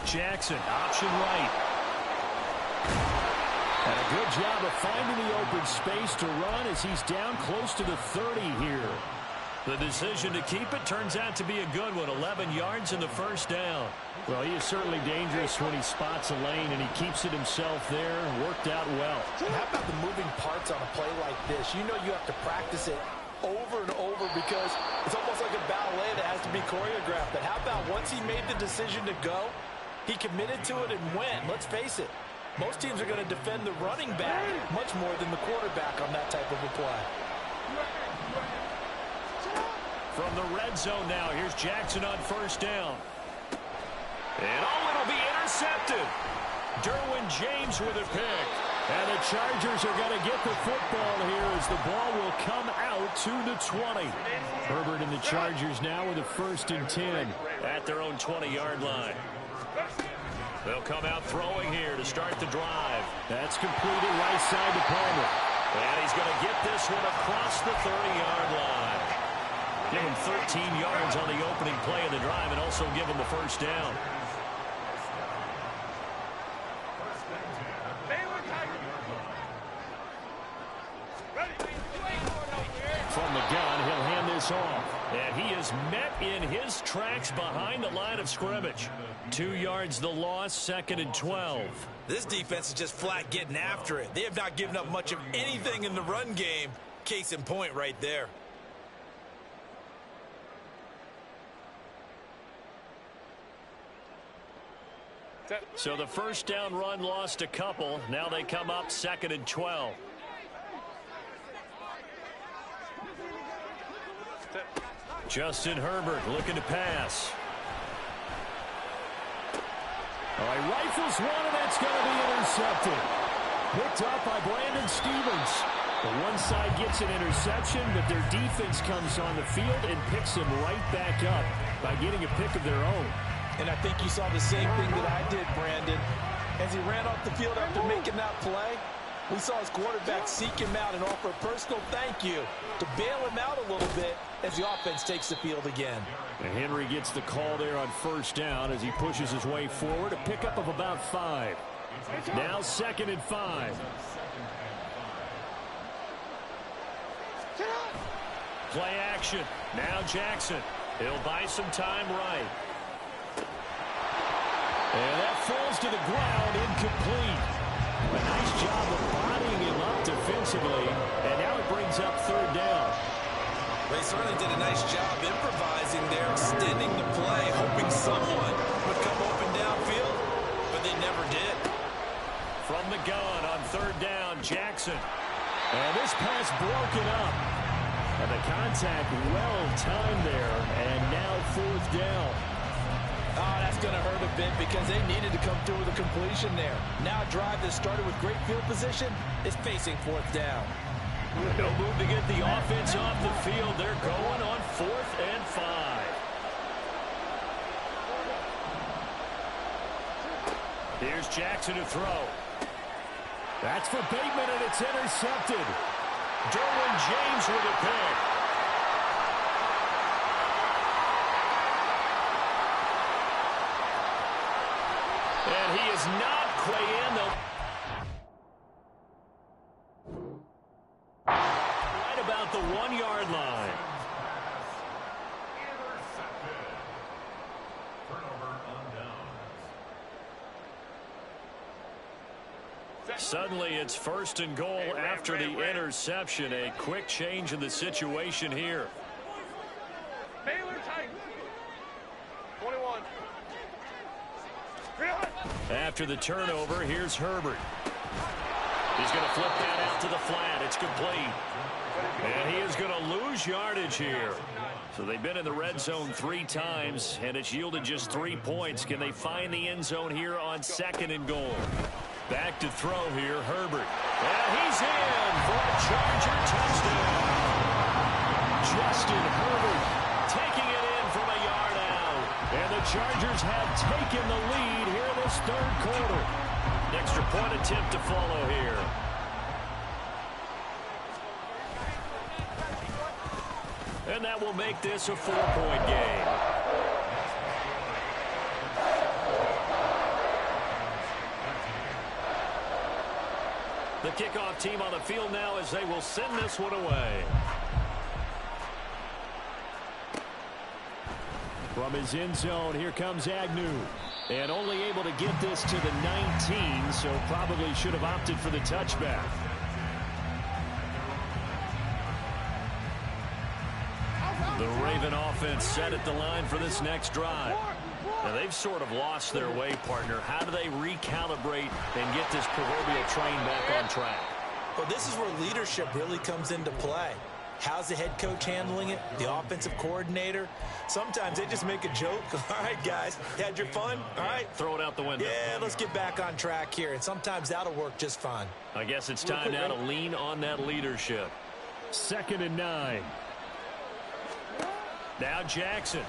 Jackson, option right. And a good job of finding the open space to run as he's down close to the 30 here. The decision to keep it turns out to be a good one. 11 yards in the first down. Well, he is certainly dangerous when he spots a lane, and he keeps it himself there. Worked out well. How about the moving parts on a play like this? You know you have to practice it over and over because it's almost like a ballet that has to be choreographed. But how about once he made the decision to go, he committed to it and went. Let's face it, most teams are going to defend the running back much more than the quarterback on that type of a play. From the red zone now, here's Jackson on first down. And it'll be intercepted. Derwin James with a pick. And the Chargers are going to get the football here as the ball will come out to the 20. Herbert and the Chargers now with a 1st and 10 at their own 20-yard line. They'll come out throwing here to start the drive. That's completed right side to Palmer. And he's going to get this one across the 30-yard line. Give him 13 yards on the opening play of the drive and also give him the first down. From the gun, he'll hand this off. And he is met in his tracks behind the line of scrimmage. 2 yards the loss, 2nd and 12. This defense is just flat getting after it. They have not given up much of anything in the run game. Case in point right there. So the first down run lost a couple. Now they come up 2nd and 12. Justin Herbert looking to pass. All right, rifles one, and that's going to be intercepted. Picked up by Brandon Stevens. The one side gets an interception, but their defense comes on the field and picks him right back up by getting a pick of their own. And I think you saw the same thing that I did, Brandon. As he ran off the field after making that play, we saw his quarterback seek him out and offer a personal thank you to bail him out a little bit as the offense takes the field again. And Henry gets the call there on first down as he pushes his way forward. A pickup of about 5. Now 2nd and 5. Play action. Now Jackson. He'll buy some time right. And that falls to the ground, incomplete. A nice job of bodying him up defensively, and now it brings up 3rd down. They certainly did a nice job improvising there, extending the play, hoping someone would come open downfield, but they never did. From the gun on 3rd down, Jackson. And this pass broken up. And the contact well timed there, and now 4th down. Oh, that's going to hurt a bit because they needed to come through with a completion there. Now a drive that started with great field position is facing 4th down. No move to get the offense off the field. They're going on 4th and 5. Here's Jackson to throw. That's for Bateman, and it's intercepted. Derwin James with a pick. And he is not quite in, though. Right about the 1-yard line. Suddenly it's 1st and goal after the interception. A quick change in the situation here. After the turnover, here's Herbert. He's going to flip that out to the flat. It's complete. And he is going to lose yardage here. So they've been in the red zone 3 times, and it's yielded just 3 points. Can they find the end zone here on 2nd and goal? Back to throw here, Herbert. And he's in for a Charger touchdown. Justin Herbert taking it in from a yard out. And the Chargers have taken the lead here in this 3rd quarter. Extra point attempt to follow here. that will make this a 4-point game. The kickoff team on the field now as they will send this one away. From his end zone, here comes Agnew. And only able to get this to the 19, so probably should have opted for the touchback. The Raven offense set at the line for this next drive. Now, they've sort of lost their way, partner. How do they recalibrate and get this proverbial train back on track? Well, this is where leadership really comes into play. How's the head coach handling it? The offensive coordinator? Sometimes they just make a joke. All right, guys, had your fun? All right. Throw it out the window. Yeah, let's get back on track here. And sometimes that'll work just fine. I guess it's time now to lean on that leadership. 2nd and 9. Now Jackson.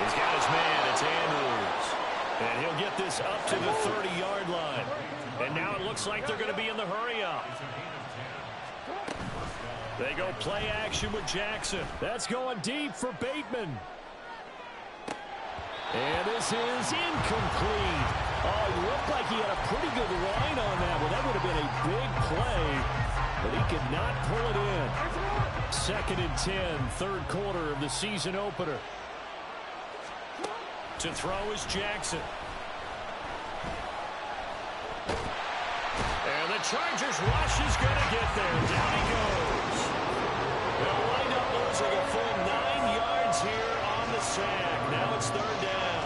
He's got his man. It's Andrews. And he'll get this up to the 30-yard line. And now it looks like they're going to be in the hurry-up. They go play action with Jackson. That's going deep for Bateman. And this is incomplete. Oh, it looked like he had a pretty good line on that. Well, that would have been a big play, but he could not pull it in. 2nd and 10, third quarter of the season opener. To throw is Jackson. And the Chargers rush is going to get there. Down he goes. They'll wind up losing a full 9 yards here on the sack. Now it's 3rd down.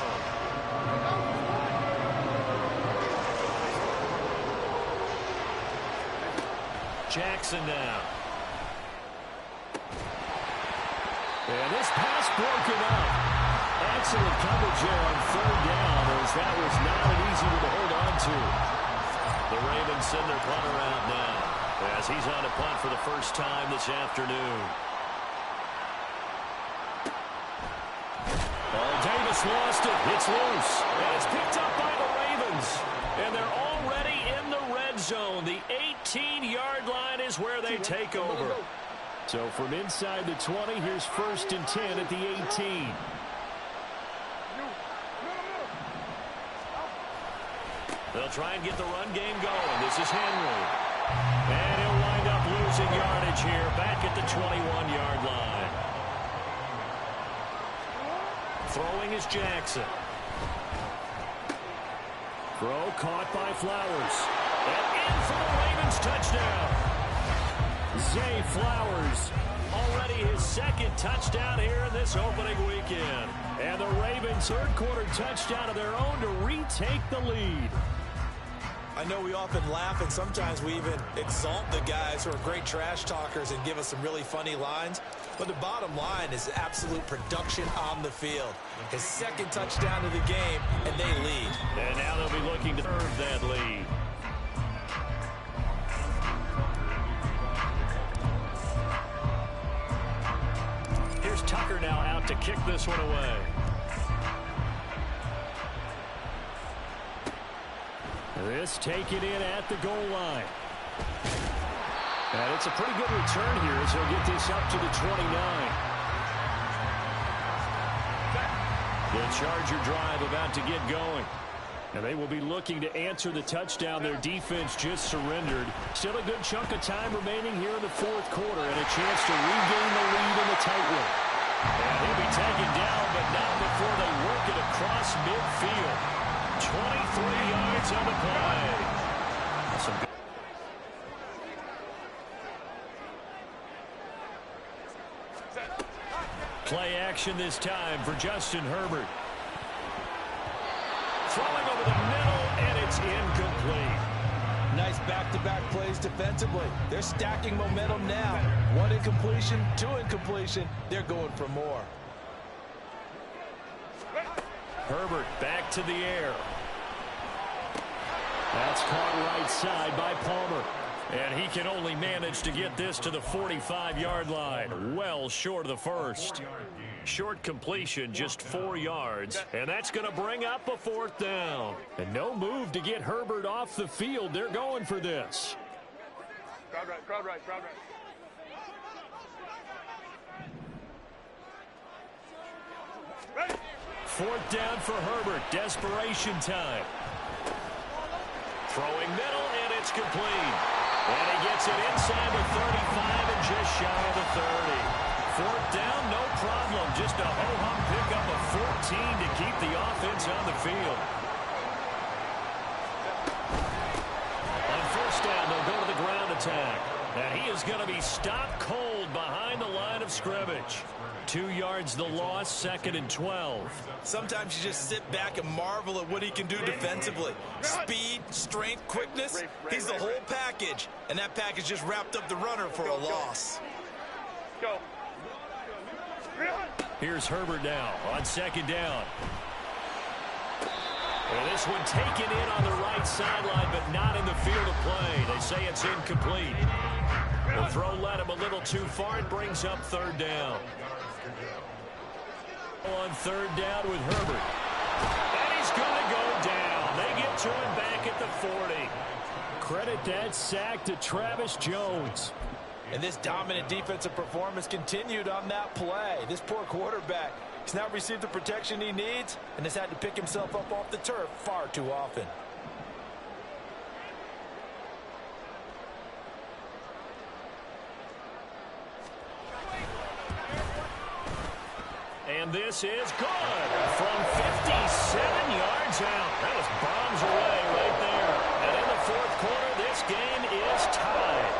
Jackson now. And this pass broken up. Excellent coverage here on 3rd down, as that was not an easy one to hold on to. The Ravens send their punter out now, as he's on a punt for the first time this afternoon. Oh, Davis lost it. It's loose. And it's picked up by the Ravens. And they're already in the red zone. The 18-yard line is where they take over. So from inside the 20, here's 1st and 10 at the 18. They'll try and get the run game going. This is Henry. And he'll wind up losing yardage here back at the 21-yard line. Throwing is Jackson. Throw caught by Flowers. And in for the Ravens touchdown. Zay Flowers, already his 2nd touchdown here in this opening weekend. And the Ravens' 3rd quarter touchdown of their own to retake the lead. I know we often laugh, and sometimes we even exalt the guys who are great trash talkers and give us some really funny lines. But the bottom line is absolute production on the field. His 2nd touchdown of the game, and they lead. And now they'll be looking to serve that lead. Here's Tucker now out to kick this one away. This taken in at the goal line. And it's a pretty good return here as he'll get this up to the 29. The Charger drive about to get going. And they will be looking to answer the touchdown their defense just surrendered. Still a good chunk of time remaining here in the 4th quarter and a chance to regain the lead in the tightrope. And he'll be taken down, but not before they work it across midfield. 23 yards on the play. Some good. Play action this time for Justin Herbert. Throwing over the middle, and it's incomplete. Nice back-to-back plays defensively. They're stacking momentum now. 1 incompletion, 2 incompletion. They're going for more. Herbert back to the air. That's caught right side by Palmer. And he can only manage to get this to the 45-yard line. Well short of the 1st. Short completion, just 4 yards. And that's going to bring up a 4th down. And no move to get Herbert off the field. They're going for this. Crowd right, crowd right, crowd right. 4th down for Herbert. Desperation time. Throwing middle, and it's complete. And he gets it inside the 35 and just shy of the 30. 4th down, no problem. Just a ho-hum pickup of 14 to keep the offense on the field. On 1st down, they'll go to the ground attack. And he is going to be stopped cold behind the line of scrimmage. 2 yards the loss, 2nd and 12. Sometimes you just sit back and marvel at what he can do defensively. Speed, strength, quickness. He's the whole package. And that package just wrapped up the runner for a loss. Go. Here's Herbert now on 2nd down. And this one taken in on the right sideline, but not in the field of play. They say it's incomplete. The throw led him a little too far. It brings up 3rd down. On 3rd down with Herbert. And he's going to go down. They get to him back at the 40. Credit that sack to Travis Jones. And this dominant defensive performance continued on that play. This poor quarterback has now received the protection he needs and has had to pick himself up off the turf far too often. And this is good from 57 yards out. That was bombs away right there. And in the 4th quarter, this game is tied.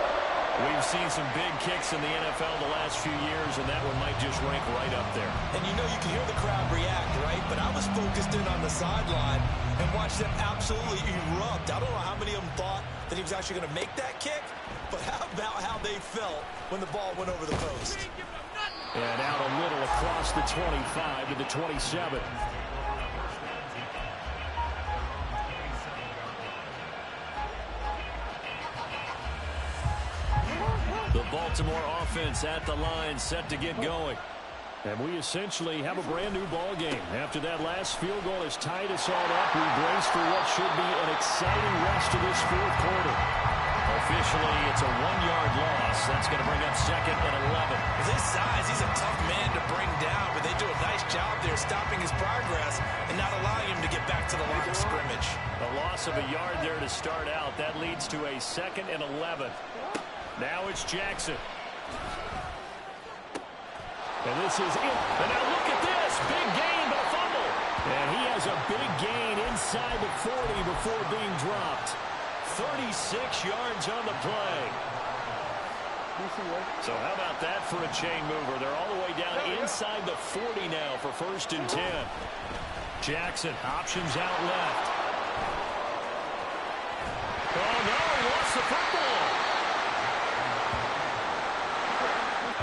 We've seen some big kicks in the NFL the last few years, and that one might just rank right up there. And you know you can hear the crowd react, right? But I was focused in on the sideline and watched them absolutely erupt. I don't know how many of them thought that he was actually going to make that kick, but how about how they felt when the ball went over the post? And out a little across the 25 to the 27. The Baltimore offense at the line, set to get going. And we essentially have a brand new ball game. After that last field goal has tied us all up, we brace for what should be an exciting rest of this 4th quarter. Officially, it's a 1-yard loss. That's going to bring up 2nd and 11. With his size, he's a tough man to bring down, but they do a nice job there stopping his progress and not allowing him to get back to the line of scrimmage. A loss of a yard there to start out. That leads to a 2nd and 11. Now it's Jackson. And this is it. And now look at this. Big gain, but a fumble. And he has a big gain inside the 40 before being dropped. 36 yards on the play. So how about that for a chain mover? They're all the way down inside the 40 now for 1st and 10. Jackson options out left. Oh, no, he lost the football.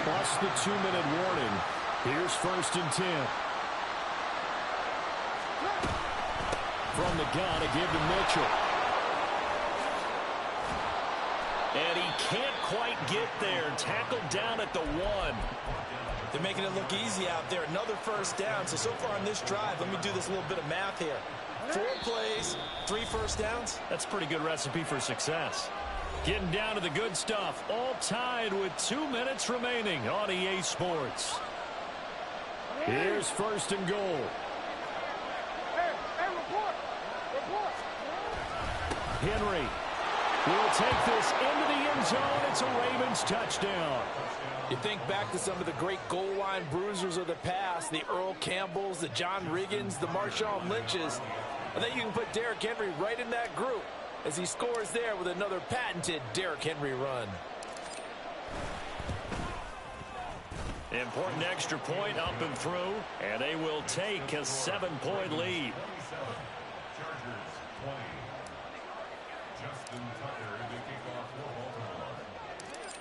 Plus the 2-minute warning. Here's 1st and 10. From the gun, a give to Mitchell. And he can't quite get there. Tackled down at the 1. They're making it look easy out there. Another 1st down. So far on this drive, let me do this little bit of math here. 4 plays, 3 1st downs. That's a pretty good recipe for success. Getting down to the good stuff. All tied with 2 minutes remaining on EA Sports. Here's 1st and goal. Henry will take this into the end zone. It's a Ravens touchdown. You think back to some of the great goal line bruisers of the past, the Earl Campbells, the John Riggins, the Marshawn Lynches. I think you can put Derrick Henry right in that group as he scores there with another patented Derrick Henry run. Important extra point up and through, and they will take a 7-point lead.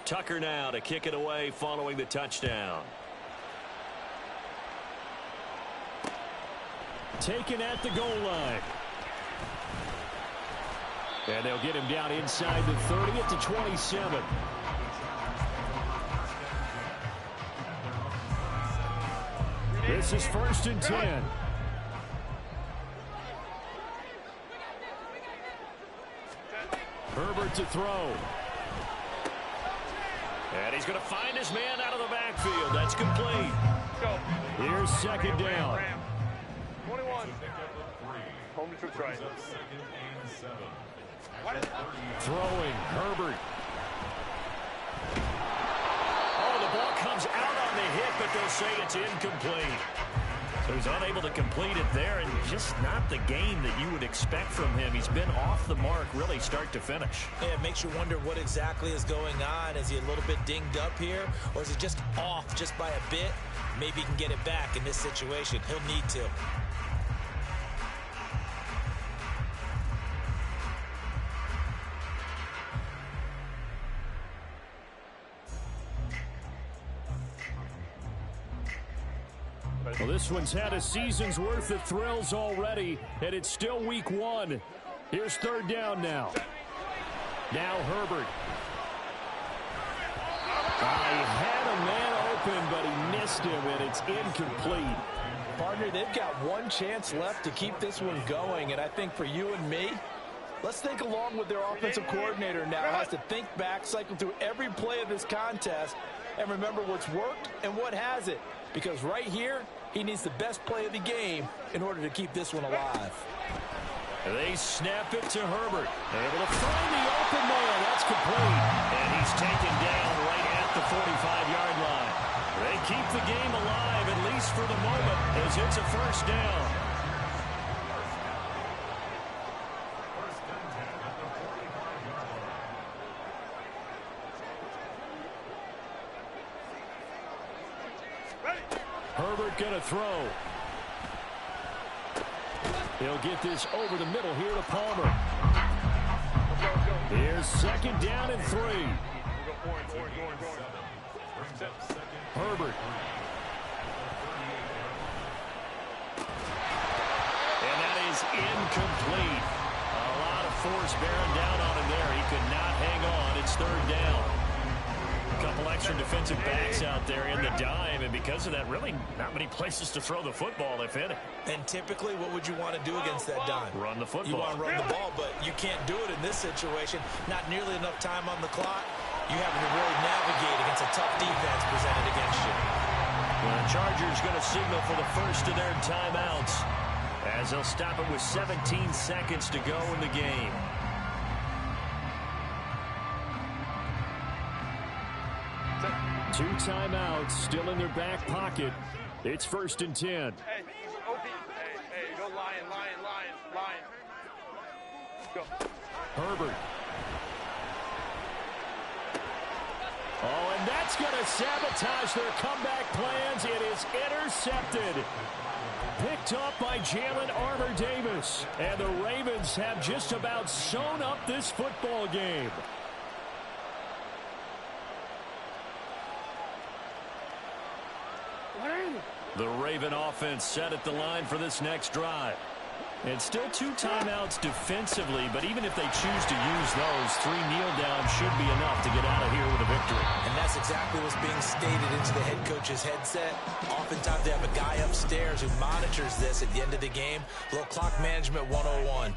Tucker now to kick it away following the touchdown. Taken at the goal line. And they'll get him down inside the 30 at the 27. This is 1st and 10. Herbert to throw. And he's going to find his man out of the backfield. That's complete. Here's 2nd down. Home to try. Throwing, Herbert. Oh, the ball comes out on the hit, but they'll say it's incomplete. So he's unable to complete it there, and just not the game that you would expect from him. He's been off the mark, really, start to finish. Yeah, it makes you wonder what exactly is going on. Is he a little bit dinged up here, or is he just off just by a bit? Maybe he can get it back in this situation. He'll need to. Well, this one's had a season's worth of thrills already, and it's still week one. Here's third down now. Now Herbert. He had a man open, but he missed him, and it's incomplete. Partner, they've got one chance left to keep this one going, and I think for you and me, let's think along with their offensive coordinator now. Has to think back, cycle through every play of this contest, and remember what's worked and what hasn't. Because right here, he needs the best play of the game in order to keep this one alive. They snap it to Herbert. Able to find the open man. That's complete. And he's taken down right at the 45-yard line. They keep the game alive, at least for the moment, as it's a first down. Herbert going to throw. He'll get this over the middle here to Palmer. Here's second down and 3. Herbert. And that is incomplete. A lot of force bearing down on him there. He could not hang on. It's third down. A couple extra defensive backs out there in the dime, and because of that, really not many places to throw the football if any. And typically, what would you want to do against that dime? Run the football. You want to run the ball, but you can't do it in this situation. Not nearly enough time on the clock. You having to really navigate against a tough defense presented against you. Well, the Chargers going to signal for the first of their timeouts as they'll stop it with 17 seconds to go in the game. Two timeouts still in their back pocket. It's 1st and 10. Hey, go lion. Go. Herbert. Oh, and that's going to sabotage their comeback plans. It is intercepted. Picked up by Jalen Armour-Davis. And the Ravens have just about sewn up this football game. The Raven offense set at the line for this next drive. And still 2 timeouts defensively, but even if they choose to use those, 3 kneel downs should be enough to get out of here with a victory. And that's exactly what's being stated into the head coach's headset. Oftentimes they have a guy upstairs who monitors this at the end of the game. A little clock management 101.